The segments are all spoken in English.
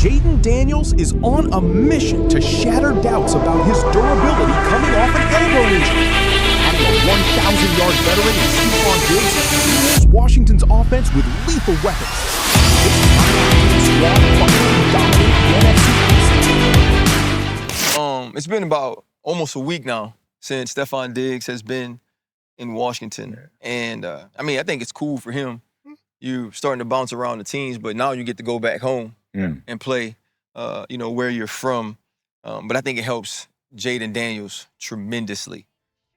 Jayden Daniels is on a mission to shatter doubts about his durability coming off an elbow injury. Adding a 1,000-yard veteran in Stefon Diggs fuels Washington's offense with lethal weapons. This squad finally dominates the NFC East. It's been about almost a week now since Stefon Diggs has been in Washington. And, I think it's cool for him. You're starting to bounce around the teams, but now you get to go back home and play, where you're from. But I think it helps Jayden Daniels tremendously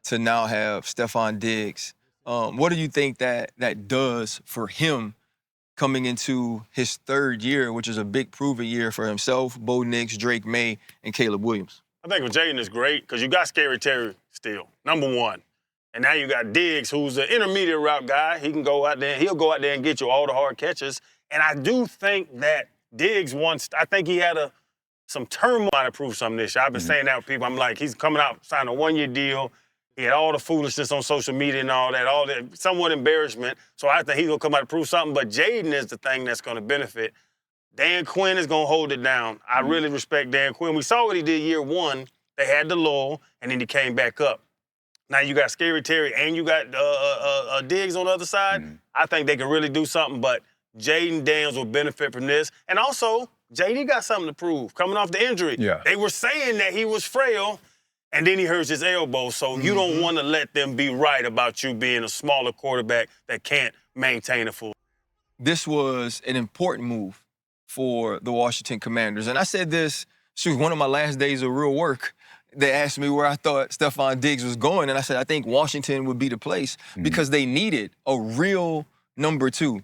to now have Stefon Diggs. What do you think that does for him coming into his third year, which is a big proven year for himself, Bo Nix, Drake May, and Caleb Williams? I think with Jayden is great because you got Scary Terry still, number one. And now you got Diggs, who's an intermediate route guy. He can go out there, he'll go out there and get you all the hard catches. And I do think that Diggs I think he had some turmoil to prove something this year. I've been saying that with people. I'm like, he's coming out, signing a one-year deal. He had all the foolishness on social media and all that somewhat embarrassment. So I think he's going to come out and prove something. But Jayden is the thing that's going to benefit. Dan Quinn is going to hold it down. I really respect Dan Quinn. We saw what he did year one. They had the lull, and then he came back up. Now you got Scary Terry and you got Diggs on the other side. I think they can really do something, but Jayden Daniels will benefit from this. And also, JD got something to prove coming off the injury. Yeah. They were saying that he was frail, and then he hurts his elbow, so you don't want to let them be right about you being a smaller quarterback that can't maintain a full. This was an important move for the Washington Commanders. And I said this, one of my last days of real work. They asked me where I thought Stefon Diggs was going, and I said I think Washington would be the place because they needed a real number two.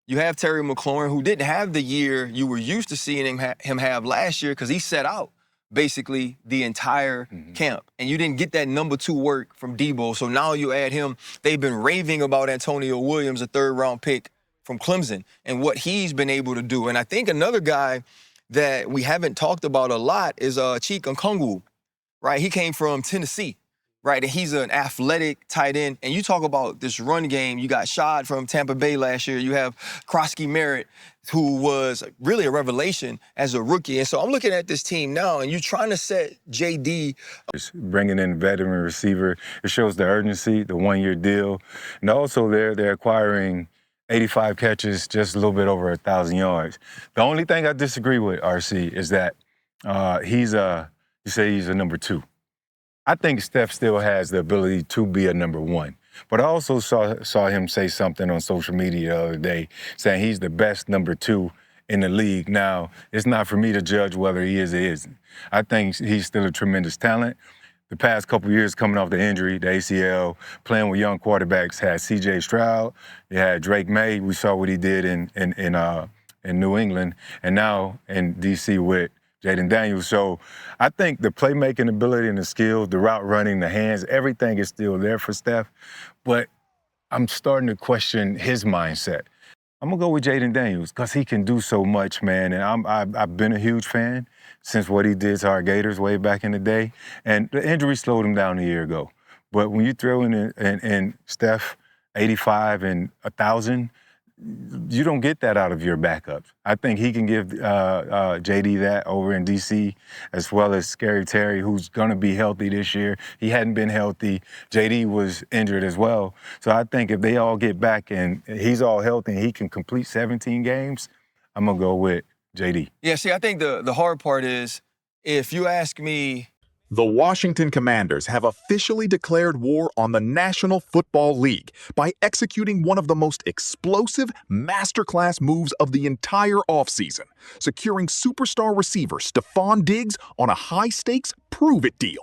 You have Terry McLaurin, who didn't have the year you were used to seeing him have last year because he set out basically the entire camp. And you didn't get that number two work from Debo, so now you add him. They've been raving about Antonio Williams, a third-round pick from Clemson, and what he's been able to do. And I think another guy that we haven't talked about a lot is Chike Okongwu. Right, he came from Tennessee, right, and he's an athletic tight end. And you talk about this run game. You got Shad from Tampa Bay last year. You have Krosky Merritt, who was really a revelation as a rookie. And so I'm looking at this team now, and you're trying to set JD. Bringing in a veteran receiver, it shows the urgency, the one-year deal. And also they're acquiring 85 catches, just a little bit over 1,000 yards. The only thing I disagree with, RC, is that you say he's a number two. I think Steph still has the ability to be a number one. But I also saw him say something on social media the other day saying he's the best number two in the league. Now, it's not for me to judge whether he is or isn't. I think he's still a tremendous talent. The past couple of years coming off the injury, the ACL, playing with young quarterbacks, had C.J. Stroud, you had Drake May. We saw what he did in New England, and now in D.C. with Jayden Daniels. So I think the playmaking ability and the skills, the route running, the hands, everything is still there for Steph. But I'm starting to question his mindset. I'm going to go with Jayden Daniels because he can do so much, man. And I've been a huge fan since what he did to our Gators way back in the day. And the injury slowed him down a year ago. But when you throw in Steph 85 and 1,000, you don't get that out of your backups. I think he can give JD that over in D.C., as well as Scary Terry, who's going to be healthy this year. He hadn't been healthy. JD was injured as well. So I think if they all get back and he's all healthy and he can complete 17 games, I'm going to go with JD. Yeah, see, I think the hard part is if you ask me, The Washington Commanders have officially declared war on the National Football League by executing one of the most explosive masterclass moves of the entire offseason, securing superstar receiver Stefon Diggs on a high-stakes prove-it deal.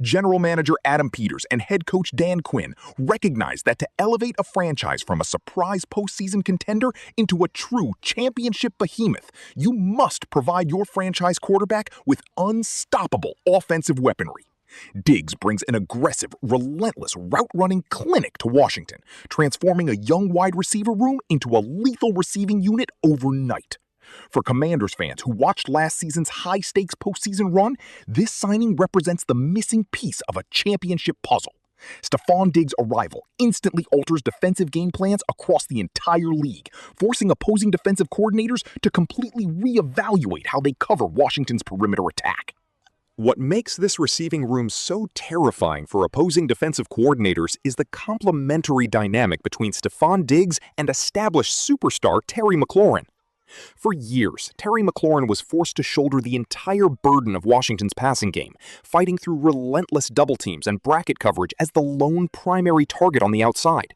General Manager Adam Peters and Head Coach Dan Quinn recognize that to elevate a franchise from a surprise postseason contender into a true championship behemoth, you must provide your franchise quarterback with unstoppable offensive weaponry. Diggs brings an aggressive, relentless route-running clinic to Washington, transforming a young wide receiver room into a lethal receiving unit overnight. For Commanders fans who watched last season's high-stakes postseason run, this signing represents the missing piece of a championship puzzle. Stefon Diggs' arrival instantly alters defensive game plans across the entire league, forcing opposing defensive coordinators to completely reevaluate how they cover Washington's perimeter attack. What makes this receiving room so terrifying for opposing defensive coordinators is the complementary dynamic between Stefon Diggs and established superstar Terry McLaurin. For years, Terry McLaurin was forced to shoulder the entire burden of Washington's passing game, fighting through relentless double teams and bracket coverage as the lone primary target on the outside.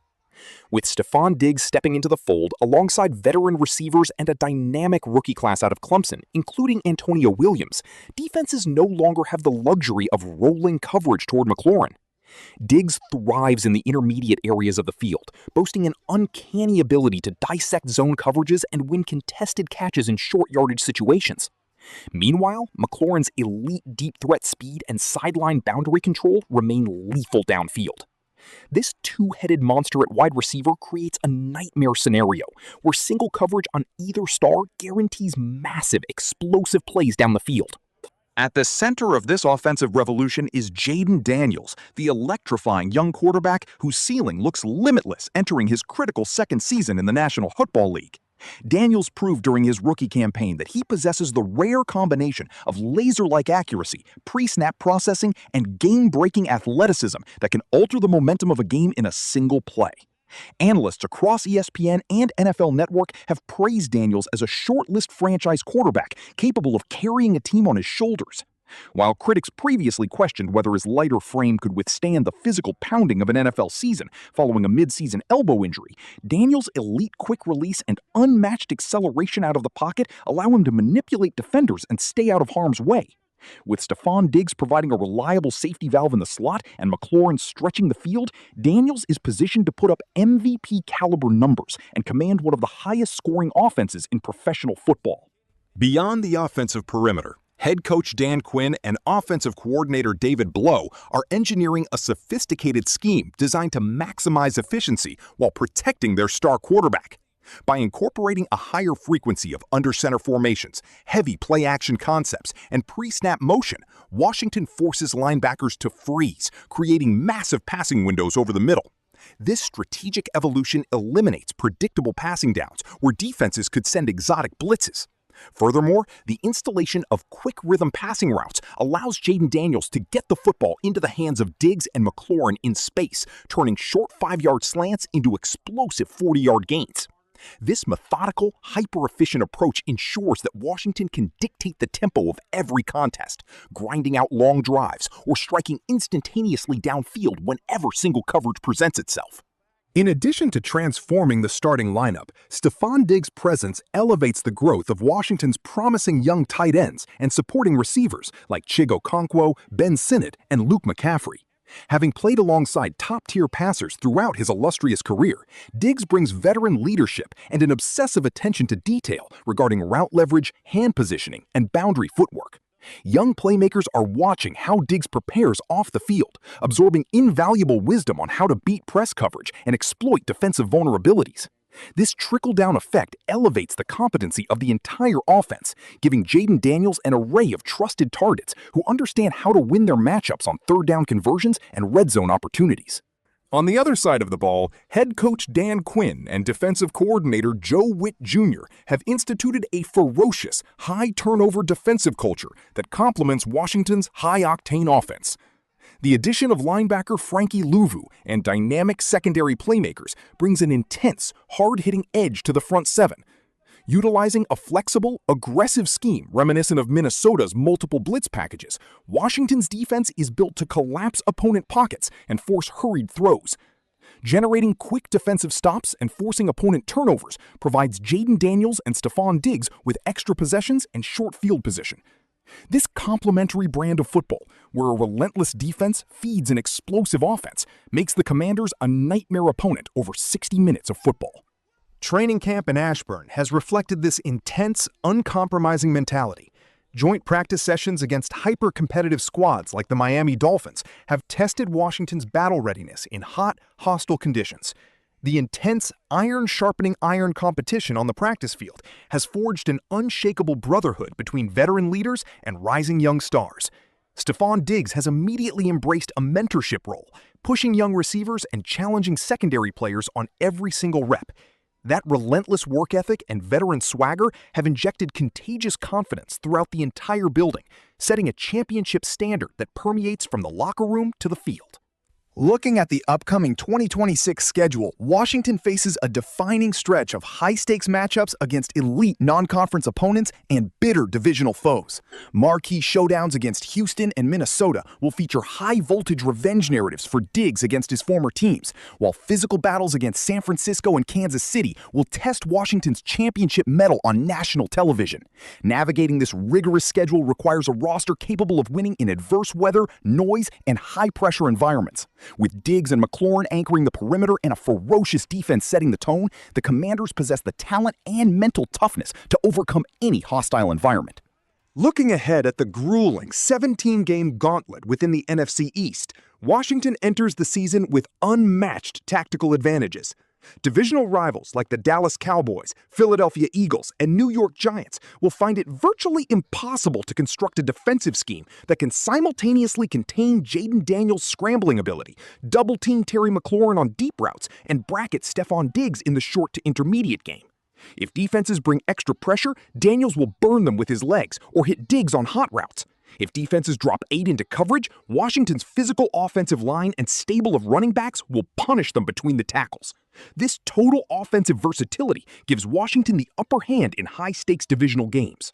With Stefon Diggs stepping into the fold alongside veteran receivers and a dynamic rookie class out of Clemson, including Antonio Williams, defenses no longer have the luxury of rolling coverage toward McLaurin. Diggs thrives in the intermediate areas of the field, boasting an uncanny ability to dissect zone coverages and win contested catches in short yardage situations. Meanwhile, McLaurin's elite deep threat speed and sideline boundary control remain lethal downfield. This two-headed monster at wide receiver creates a nightmare scenario where single coverage on either star guarantees massive, explosive plays down the field. At the center of this offensive revolution is Jayden Daniels, the electrifying young quarterback whose ceiling looks limitless entering his critical second season in the National Football League. Daniels proved during his rookie campaign that he possesses the rare combination of laser-like accuracy, pre-snap processing, and game-breaking athleticism that can alter the momentum of a game in a single play. Analysts across ESPN and NFL Network have praised Daniels as a short-list franchise quarterback capable of carrying a team on his shoulders. While critics previously questioned whether his lighter frame could withstand the physical pounding of an NFL season following a mid-season elbow injury, Daniels' elite quick release and unmatched acceleration out of the pocket allow him to manipulate defenders and stay out of harm's way. With Stefon Diggs providing a reliable safety valve in the slot and McLaurin stretching the field, Daniels is positioned to put up MVP-caliber numbers and command one of the highest-scoring offenses in professional football. Beyond the offensive perimeter, Head Coach Dan Quinn and offensive coordinator David Blow are engineering a sophisticated scheme designed to maximize efficiency while protecting their star quarterback. By incorporating a higher frequency of under-center formations, heavy play-action concepts, and pre-snap motion, Washington forces linebackers to freeze, creating massive passing windows over the middle. This strategic evolution eliminates predictable passing downs where defenses could send exotic blitzes. Furthermore, the installation of quick rhythm passing routes allows Jayden Daniels to get the football into the hands of Diggs and McLaurin in space, turning short 5-yard slants into explosive 40-yard gains. This methodical, hyper-efficient approach ensures that Washington can dictate the tempo of every contest, grinding out long drives or striking instantaneously downfield whenever single coverage presents itself. In addition to transforming the starting lineup, Stefon Diggs' presence elevates the growth of Washington's promising young tight ends and supporting receivers like Chigo Okonkwo, Ben Sinnott, and Luke McCaffrey. Having played alongside top-tier passers throughout his illustrious career, Diggs brings veteran leadership and an obsessive attention to detail regarding route leverage, hand positioning, and boundary footwork. Young playmakers are watching how Diggs prepares off the field, absorbing invaluable wisdom on how to beat press coverage and exploit defensive vulnerabilities. This trickle-down effect elevates the competency of the entire offense, giving Jayden Daniels an array of trusted targets who understand how to win their matchups on third-down conversions and red zone opportunities. On the other side of the ball, head coach Dan Quinn and defensive coordinator Joe Witt Jr. have instituted a ferocious, high-turnover defensive culture that complements Washington's high-octane offense. The addition of linebacker Frankie Louvu and dynamic secondary playmakers brings an intense, hard-hitting edge to the front seven. Utilizing a flexible, aggressive scheme reminiscent of Minnesota's multiple blitz packages, Washington's defense is built to collapse opponent pockets and force hurried throws. Generating quick defensive stops and forcing opponent turnovers provides Jayden Daniels and Stefon Diggs with extra possessions and short field position. This complementary brand of football, where a relentless defense feeds an explosive offense, makes the Commanders a nightmare opponent over 60 minutes of football. Training camp in Ashburn has reflected this intense, uncompromising mentality. Joint practice sessions against hyper-competitive squads like the Miami Dolphins have tested Washington's battle readiness in hot, hostile conditions. The intense, iron-sharpening iron competition on the practice field has forged an unshakable brotherhood between veteran leaders and rising young stars. Stefon Diggs has immediately embraced a mentorship role, pushing young receivers and challenging secondary players on every single rep. That relentless work ethic and veteran swagger have injected contagious confidence throughout the entire building, setting a championship standard that permeates from the locker room to the field. Looking at the upcoming 2026 schedule, Washington faces a defining stretch of high-stakes matchups against elite non-conference opponents and bitter divisional foes. Marquee showdowns against Houston and Minnesota will feature high-voltage revenge narratives for Diggs against his former teams, while physical battles against San Francisco and Kansas City will test Washington's championship mettle on national television. Navigating this rigorous schedule requires a roster capable of winning in adverse weather, noise, and high-pressure environments. With Diggs and McLaurin anchoring the perimeter and a ferocious defense setting the tone, the Commanders possess the talent and mental toughness to overcome any hostile environment. Looking ahead at the grueling 17-game gauntlet within the NFC East, Washington enters the season with unmatched tactical advantages. Divisional rivals like the Dallas Cowboys, Philadelphia Eagles, and New York Giants will find it virtually impossible to construct a defensive scheme that can simultaneously contain Jayden Daniels' scrambling ability, double-team Terry McLaurin on deep routes, and bracket Stefon Diggs in the short to intermediate game. If defenses bring extra pressure, Daniels will burn them with his legs or hit Diggs on hot routes. If defenses drop 8 into coverage, Washington's physical offensive line and stable of running backs will punish them between the tackles. This total offensive versatility gives Washington the upper hand in high-stakes divisional games.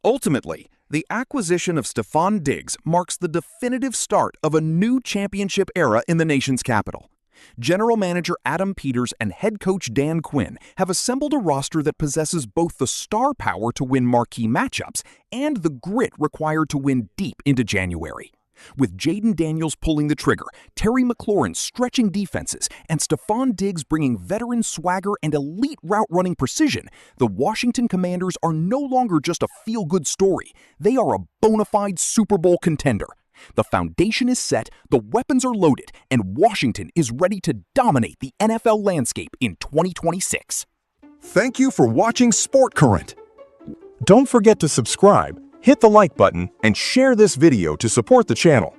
Ultimately, the acquisition of Stefon Diggs marks the definitive start of a new championship era in the nation's capital. General Manager Adam Peters and Head Coach Dan Quinn have assembled a roster that possesses both the star power to win marquee matchups and the grit required to win deep into January. With Jayden Daniels pulling the trigger, Terry McLaurin stretching defenses, and Stefon Diggs bringing veteran swagger and elite route-running precision, the Washington Commanders are no longer just a feel-good story. They are a bona fide Super Bowl contender. The foundation is set, the weapons are loaded, and Washington is ready to dominate the NFL landscape in 2026. Thank you for watching Sport Current. Don't forget to subscribe, hit the like button, and share this video to support the channel.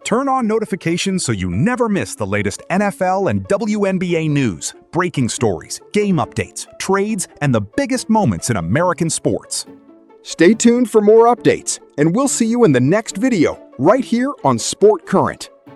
Turn on notifications so you never miss the latest NFL and WNBA news, breaking stories, game updates, trades, and the biggest moments in American sports. Stay tuned for more updates, and we'll see you in the next video, right here on Sport Current.